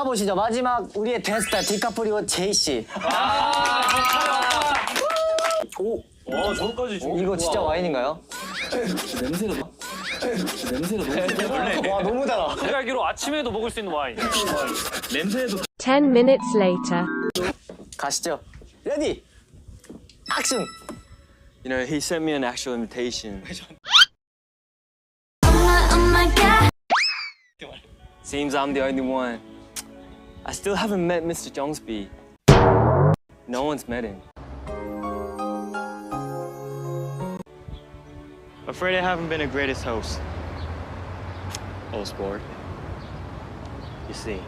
가보시죠. 마지막 우리의 대스타 디카프리오 제이 씨. 오, 저거까지 이거 진짜 와인인가요? 냄새가 너무 와, 너무 달아. 제가 알기로 아침에도 먹을 수 있는 와인. 냄새도 10 minutes later. 가시죠. 레디, 액션. You know, he sent me an actual invitation. Seems I'm the only one. I still haven't met Mr. Jongsby. No one's met him. Afraid I haven't been the greatest host. Oh, sport. You see.